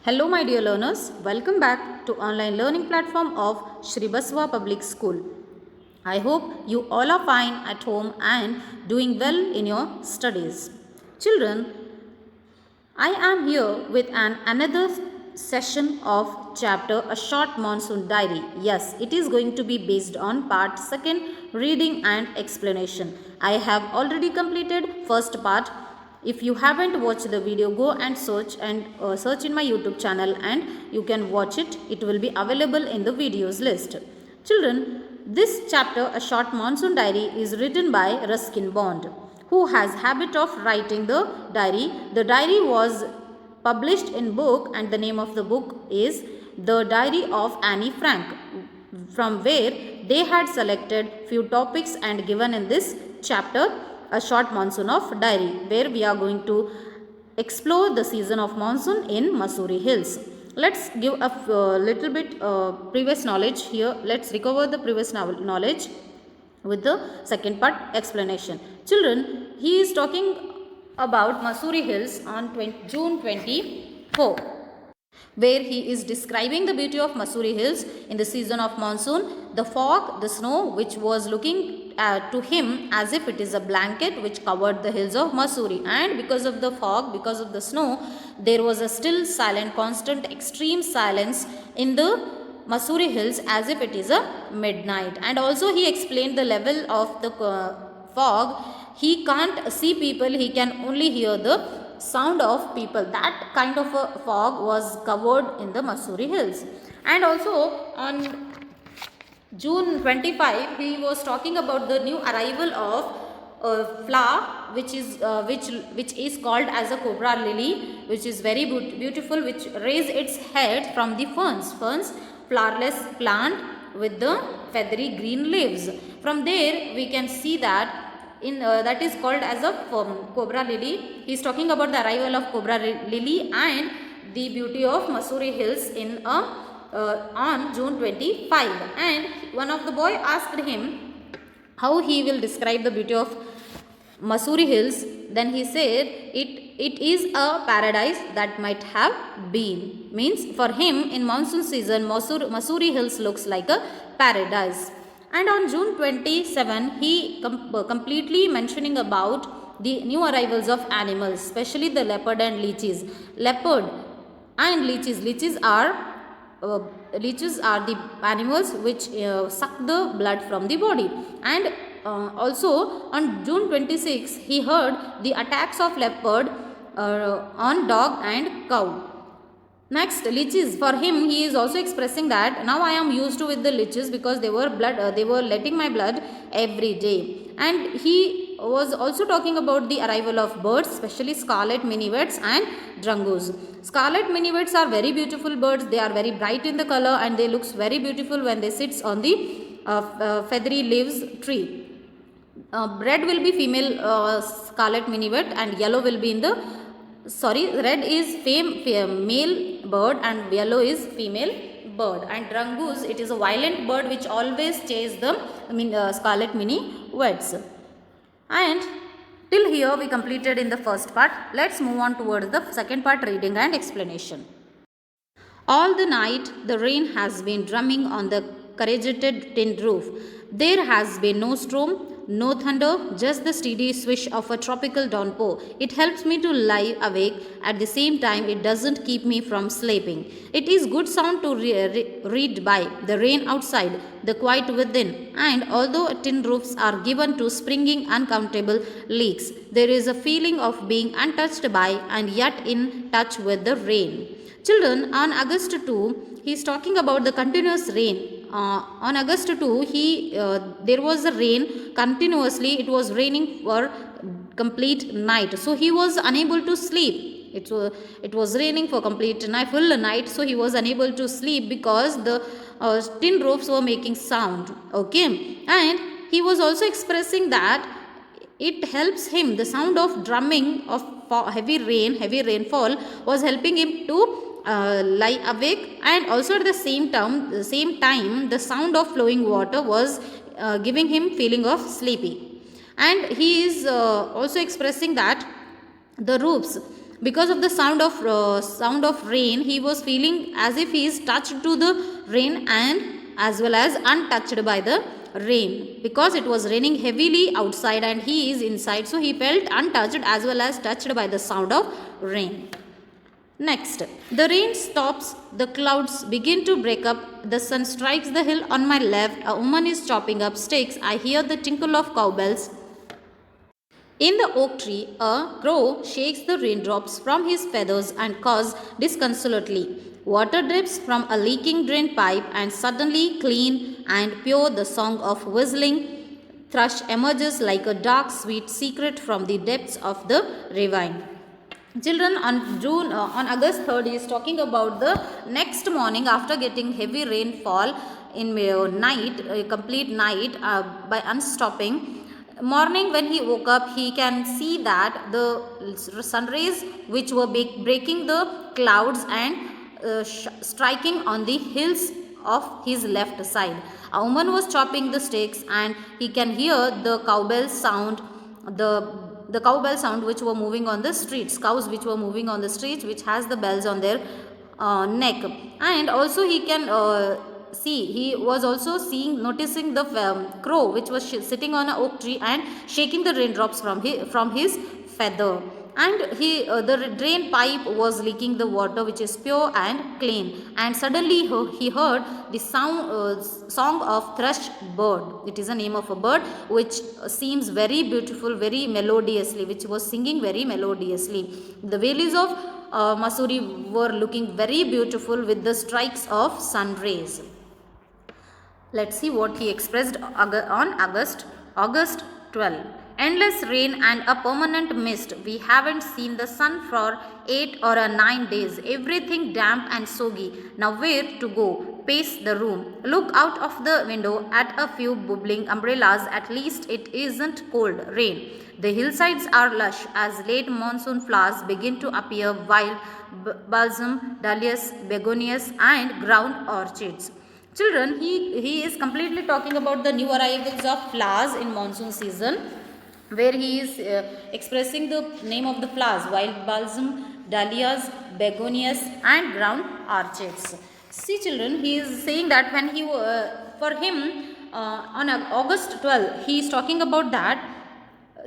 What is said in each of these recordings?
Hello my dear learners, welcome back to online learning platform of Shri Basava Public School. I hope you all are fine at home and doing well in your studies. Children, I am here with another session of chapter A Short Monsoon Diary. Yes, it is going to be based on part 2, reading and explanation. I have already completed first part. If you haven't watched the video, go and search in my YouTube channel and you can watch it. It will be available in the videos list. Children, this chapter A Short Monsoon Diary is written by Ruskin Bond, who has habit of writing the diary. The diary was published in book and the name of the book is The Diary of Anne Frank, from where they had selected few topics and given in this chapter A Short Monsoon of Diary, where we are going to explore the season of monsoon in Mussoorie Hills. Let's give a little bit previous knowledge here. Let's recover the previous knowledge with the second part explanation. Children, he is talking about Mussoorie Hills on June 24, where he is describing the beauty of Mussoorie Hills in the season of monsoon, the fog, the snow which was looking to him as if it is a blanket which covered the hills of Mussoorie, and because of the fog, because of the snow, there was a still, silent, constant, extreme silence in the Mussoorie Hills as if it is a midnight. And also he explained the level of the fog. He can't see people, he can only hear the sound of people. That kind of a fog was covered in the Mussoorie Hills. And also on June 25, he was talking about the new arrival of flower which is called as a cobra lily, which is very beautiful, which raise its head from the ferns, flowerless plant with the feathery green leaves. From there we can see that that is called as a cobra lily. He is talking about the arrival of cobra lily and the beauty of Mussoorie Hills in on June 25. And one of the boy asked him how he will describe the beauty of Mussoorie Hills. Then he said it is a paradise that might have been. Means for him in monsoon season Mussoorie Hills looks like a paradise. And on June 27 he completely mentioning about the new arrivals of animals, especially the leopard and leeches. Leopard and leeches. Leeches are the animals which suck the blood from the body. And also on June 26 he heard the attacks of leopard on dog and cow. Next, leeches. For him, he is also expressing that now I am used to with the leeches because they were letting my blood every day. And he was also talking about the arrival of birds, especially scarlet minivets and drungoes. Scarlet minivets are very beautiful birds. They are very bright in the color and they looks very beautiful when they sit on the feathery leaves tree. Red will be female scarlet minivet and yellow will be in the red is male bird and yellow is female bird. And drungoose, it is a violent bird which always chase the scarlet minivets. And till here we completed in the first part. Let's move on towards the second part, reading and explanation. All the night the rain has been drumming on the corrugated tin roof. There has been no storm, no thunder, just the steady swish of a tropical downpour. It helps me to lie awake. At the same time, it doesn't keep me from sleeping. It is good sound to read by, the rain outside, the quiet within. And although tin roofs are given to springing uncountable leaks, there is a feeling of being untouched by and yet in touch with the rain. Children, on August 2, he is talking about the continuous rain. On August 2, there was a rain continuously. It was raining for complete night. So he was unable to sleep. It was raining for complete night, full night. So he was unable to sleep because the tin roofs were making sound. Okay, and he was also expressing that it helps him. The sound of drumming of heavy rainfall was helping him to lie awake, and also at the same time the sound of flowing water was giving him feeling of sleepy. And he is also expressing that the roofs Because of the sound of rain, he was feeling as if he is touched to the rain and as well as untouched by the rain, because it was raining heavily outside and he is inside, so he felt untouched as well as touched by the sound of rain. Next, the rain stops, the clouds begin to break up, the sun strikes the hill on my left, a woman is chopping up sticks, I hear the tinkle of cowbells. In the oak tree, a crow shakes the raindrops from his feathers and caws disconsolately. Water drips from a leaking drain pipe, and suddenly, clean and pure, the song of whistling thrush emerges like a dark, sweet secret from the depths of the ravine. Children, on August 3rd, he is talking about the next morning after getting heavy rainfall in night, a complete night by unstopping. Morning when he woke up, he can see that the sun rays which were breaking the clouds and striking on the hills of his left side. A woman was chopping the sticks and he can hear the cowbell sound, the cowbell sound which were moving on the streets, cows which were moving on the streets, which has the bells on their neck. And also he can he was also noticing the crow which was sitting on an oak tree and shaking the raindrops from his feather. And the drain pipe was leaking the water which is pure and clean. And suddenly he heard the song of thrush bird. It is a name of a bird which seems very beautiful, very melodiously, which was singing very melodiously. The valleys of Mussoorie were looking very beautiful with the strikes of sun rays. Let's see what he expressed on August 12. Endless rain and a permanent mist. We haven't seen the sun for 8 or 9 days. Everything damp and soggy. Now where to go? Pace the room. Look out of the window at a few bubbling umbrellas. At least it isn't cold rain. The hillsides are lush as late monsoon flowers begin to appear, wild balsam, dahlias, begonias and ground orchids. Children, he is completely talking about the new arrivals of flowers in monsoon season, where he is expressing the name of the flowers: wild balsam, dahlias, begonias and ground orchids. See children, he is saying that when he for him on August 12, he is talking about that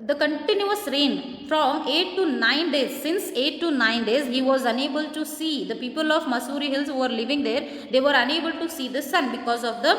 the continuous rain from 8 to 9 days. Since 8 to 9 days he was unable to see. The people of Mussoorie Hills who were living there, they were unable to see the sun because of the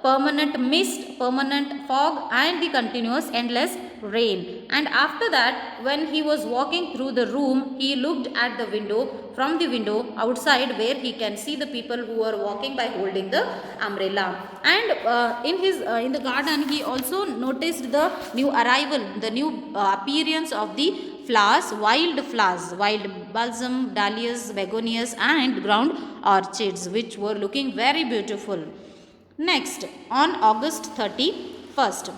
permanent mist, permanent fog and the continuous endless rain. And after that, when he was walking through the room, he looked at the window, from the window outside, where he can see the people who are walking by holding the umbrella. And in the garden, he also noticed the new arrival, the new appearance of the flowers, wild balsam, dahlias, begonias and ground orchids, which were looking very beautiful. Next, on August 31st,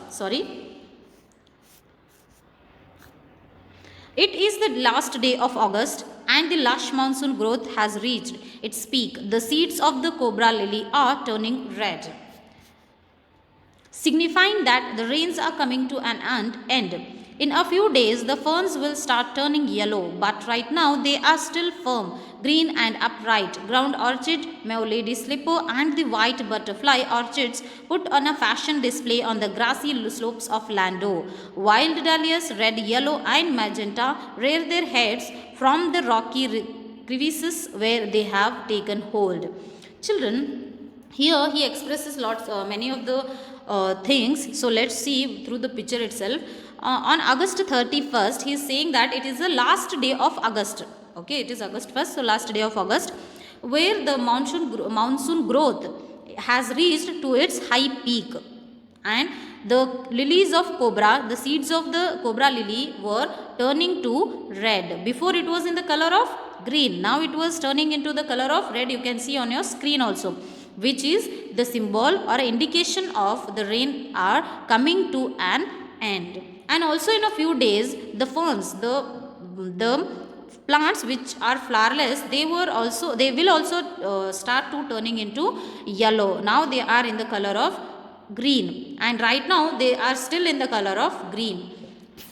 it is the last day of August and the lush monsoon growth has reached its peak. The seeds of the cobra lily are turning red, signifying that the rains are coming to an end. In a few days, the ferns will start turning yellow, but right now they are still firm, green and upright. Ground orchid, my lady slipper and the white butterfly orchids put on a fashion display on the grassy slopes of Lando. Wild dahlias, red, yellow and magenta, rear their heads from the rocky crevices where they have taken hold. Children, here he expresses many of the things. So let's see through the picture itself. On August 31st, he is saying that it is the last day of August. Okay, it is August 1st, so last day of August, where the monsoon growth has reached to its high peak. And the lilies of cobra, the seeds of the cobra lily were turning to red. Before it was in the color of green. Now it was turning into the color of red. You can see on your screen also, which is the symbol or indication of the rain are coming to an end. And also in a few days, the ferns, the plants which are flowerless, they will also start to turning into yellow. Now they are in the color of green, and right now they are still in the color of green.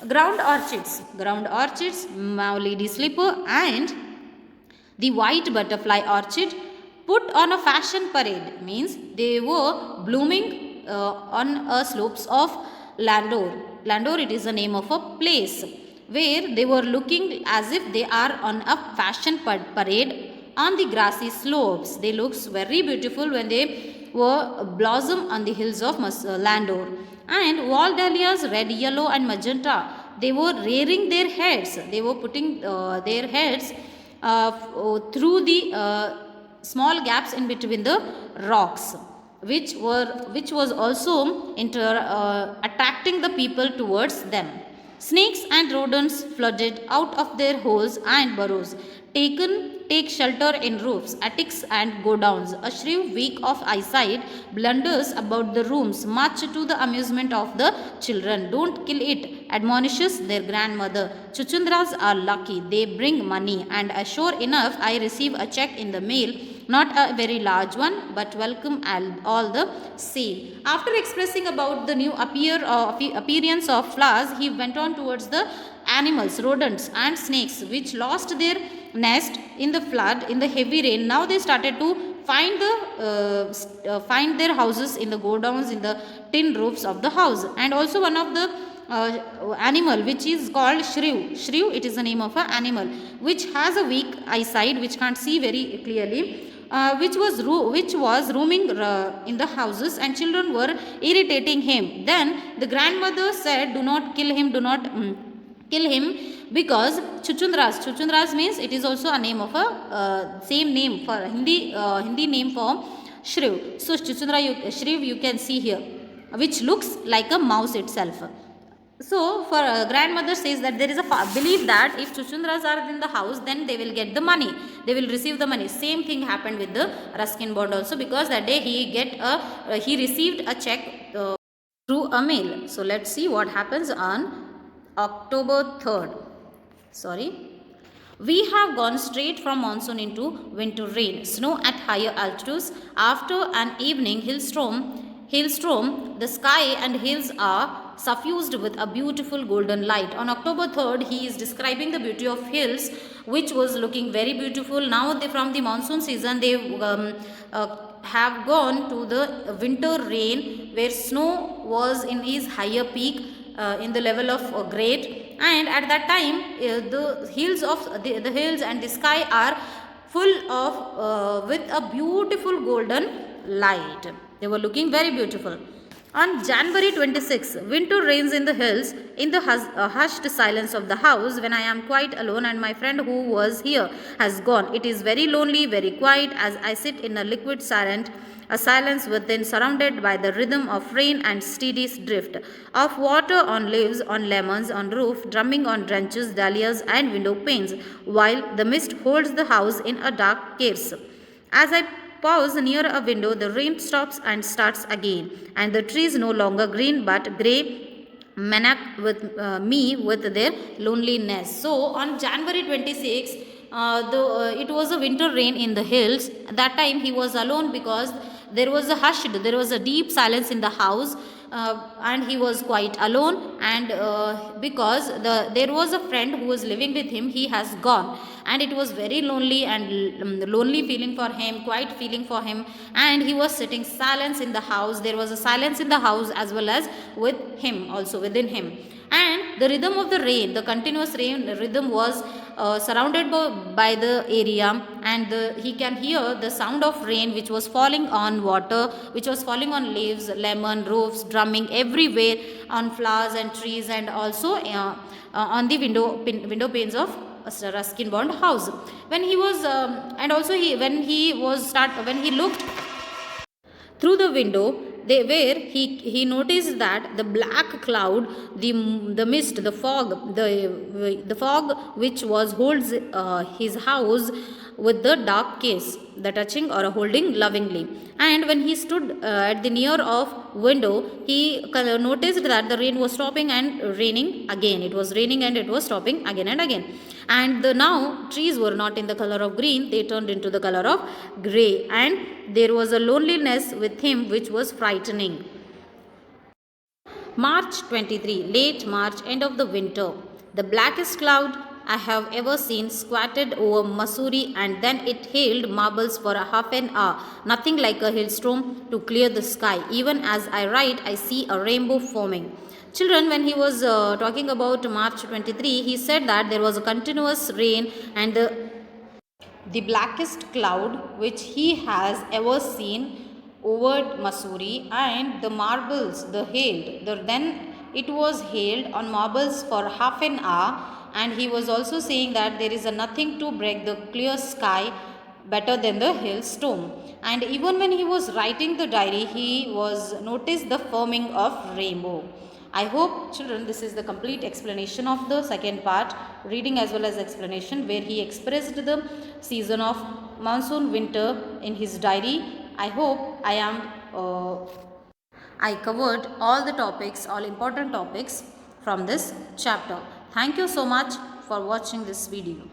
Ground orchids, My Lady Slipper, and the white butterfly orchid put on a fashion parade, means they were blooming on slopes of Landor. Landor, it is the name of a place where they were looking as if they are on a fashion parade on the grassy slopes. They looks very beautiful when they were blossom on the hills of Landor. And wall dahlias, red, yellow, and magenta, they were rearing their heads. They were putting their heads through the small gaps in between the rocks, which was also attracting the people towards them. Snakes and rodents flooded out of their holes and burrows, take shelter in roofs, attics, and godowns. A shrew, weak of eyesight, blunders about the rooms, much to the amusement of the children. Don't kill it, admonishes their grandmother. Chuchundras are lucky, they bring money, and sure enough, I receive a check in the mail. Not a very large one, but welcome all the same. After expressing about the new appearance of flowers, he went on towards the animals, rodents, and snakes, which lost their nest in the flood, in the heavy rain. Now they started to find their houses in the godowns, in the tin roofs of the house. And also one of the animal which is called shrew, it is the name of an animal which has a weak eyesight, which can't see very clearly, which was roaming in the houses, and children were irritating him. Then the grandmother said, do not kill him, kill him, because chuchundras means it is also a name of a same name for Hindi name for shrew. So shrew you can see here, which looks like a mouse itself. So for grandmother says that there is a belief that if chuchundras are in the house, then they will get the money, they will receive the money. Same thing happened with the Ruskin Bond also, because that day he received a check through a mail. So let's see what happens on October 3rd. We have gone straight from monsoon into winter rain. Snow at higher altitudes. After an evening hailstorm, the sky and hills are suffused with a beautiful golden light. On October 3rd, he is describing the beauty of hills, which was looking very beautiful. Now from the monsoon season, they have gone to the winter rain, where snow was in his higher peak, in the level of great. And at that time, the hills and the sky are full of with a beautiful golden light. They were looking very beautiful. On January 26, winter reigns in the hills, in the hushed silence of the house, when I am quite alone and my friend who was here has gone. It is very lonely, very quiet, as I sit in a liquid silence within, surrounded by the rhythm of rain and steady drift of water on leaves, on lemons, on roof, drumming on branches, dahlias, and window panes, while the mist holds the house in a dark case. As I pause near a window, the rain stops and starts again, and the trees no longer green but grey menace with me with their loneliness. So on January 26, it was a winter rain in the hills. That time he was alone, because there was a deep silence in the house, and he was quite alone, and because there was a friend who was living with him, he has gone, and it was very lonely and lonely feeling for him, quiet feeling for him, and he was sitting silence in the house. There was a silence in the house as well as with him, also within him. And the rhythm of the rain, the continuous rain rhythm, was surrounded by the area, and he can hear the sound of rain which was falling on water, which was falling on leaves, lemon, roofs, drumming everywhere on flowers and trees, and also on the window panes of Ruskin Bond house. When he was when he looked through the window, he noticed that the black cloud, the mist, the fog which holds his house with the dark case, the touching or holding lovingly. And when he stood at the near of window, he noticed that the rain was stopping and raining again. It was raining and it was stopping again and again. And now trees were not in the color of green, they turned into the color of grey, and there was a loneliness with him which was frightening. March 23, late March, end of the winter. The blackest cloud I have ever seen squatted over Missouri, and then it hailed marbles for a half an hour, nothing like a hailstorm to clear the sky. Even as I write, I see a rainbow forming. Children, when he was talking about March 23, he said that there was a continuous rain and the blackest cloud which he has ever seen over Missouri, and the marbles, the hailed, then it was hailed on marbles for half an hour, and he was also saying that there is a nothing to break the clear sky better than the hailstorm. And even when he was writing the diary, he was noticed the forming of rainbow. I hope children this is the complete explanation of the second part, reading as well as explanation, where he expressed the season of monsoon winter in his diary. I hope I covered all the topics, all important topics from this chapter. Thank you so much for watching this video.